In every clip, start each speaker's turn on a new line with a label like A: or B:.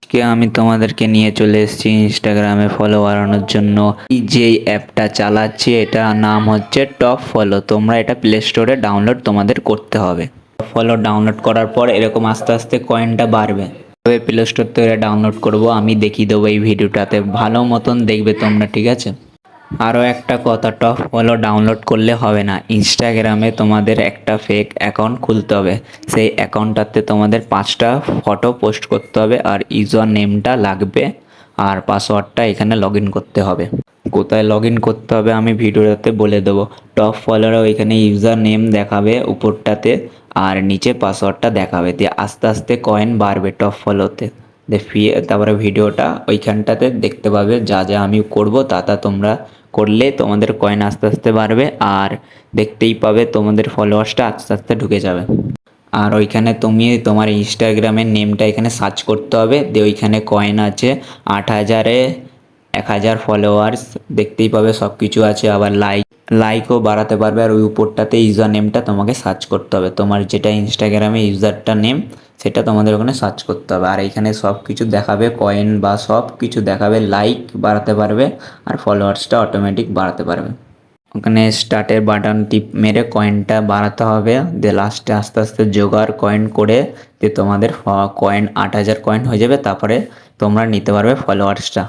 A: আজকে আমি তোমাদেরকে নিয়ে চলে এসেছি ইনস্টাগ্রামে ফলো বাড়ানোর জন্য। এই যে অ্যাপটা চালাচ্ছি এটার নাম হচ্ছে টপ ফলো। তোমরা এটা প্লে স্টোরে ডাউনলোড তোমাদের করতে হবে। টপ ফলো ডাউনলোড করার পর এরকম আস্তে আস্তে কয়েনটা বাড়বে। তবে প্লে স্টোর থেকে ডাউনলোড করব, আমি দেখিয়ে দেবো এই ভিডিওটাতে, ভালো মতন দেখবে তোমরা, ঠিক আছে? আরও একটা কথা, টপ ফলো ডাউনলোড করলে হবে না, ইনস্টাগ্রামে তোমাদের একটা ফেক অ্যাকাউন্ট খুলতে হবে। সেই অ্যাকাউন্টটাতে তোমাদের 5টা ফটো পোস্ট করতে হবে, আর ইউজার নেমটা লাগবে, আর পাসওয়ার্ডটা এখানে লগ ইন করতে হবে। কোথায় লগ ইন করতে হবে আমি ভিডিওটাতে বলে দেবো। টপ ফলোরা ওইখানে ইউজার নেম দেখাবে উপরটাতে, আর নিচে পাসওয়ার্ডটা দেখাবে, দিয়ে আস্তে আস্তে কয়েন বাড়বে টপ ফলোতে। তারপরে ভিডিওটা ওইখানটাতে দেখতে পাবে, যা যা আমি করব তা তা তোমরা করলে তোমাদের কয়েন আস্তে আস্তে বাড়বে, আর দেখতেই পাবে তোমাদের ফলোয়ার্সটা আস্তে আস্তে ঢুকে যাবে। আর ওইখানে তুমি তোমার ইনস্টাগ্রামের নেমটা এখানে সার্চ করতে হবে, দিয়ে ওইখানে কয়েন আছে 8,000-এ 1,000 ফলোয়ার্স দেখতেই পাবে, সব কিছু আছে। আবার লাইকও বাড়াতে পারবে, আর ওই উপরটাতে ইউজার নেমটা তোমাকে সার্চ করতে হবে, তোমার যেটা ইনস্টাগ্রামে ইউজারটা নেম সেটা তোমাদের ওখানে সার্চ করতে হবে। আর এইখানে সব কিছু দেখাবে, কয়েন বা সব কিছু দেখাবে, লাইক বাড়াতে পারবে আর ফলোয়ার্সটা অটোমেটিক বাড়াতে পারবে। ওখানে স্টার্টের বাটন টিপ মেরে কয়েনটা বাড়াতে হবে, দিয়ে লাস্টে আস্তে আস্তে জোগাড় কয়েন করে দিয়ে তোমাদের কয়েন 8,000 কয়েন হয়ে যাবে, তারপরে তোমরা নিতে পারবে ফলোয়ার্সটা।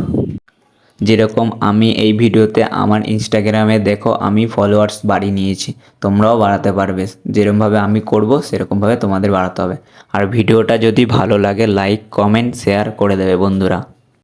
A: যেরকম আমি এই ভিডিওতে আমার ইনস্টাগ্রামে দেখো আমি ফলোয়ার্স বাড়িয়ে নিয়েছি, তোমরাও বাড়াতে পারবে। যেরকমভাবে আমি করব সেরকমভাবে তোমাদের বাড়াতে হবে। আর ভিডিওটা যদি ভালো লাগে লাইক কমেন্ট শেয়ার করে দেবে বন্ধুরা।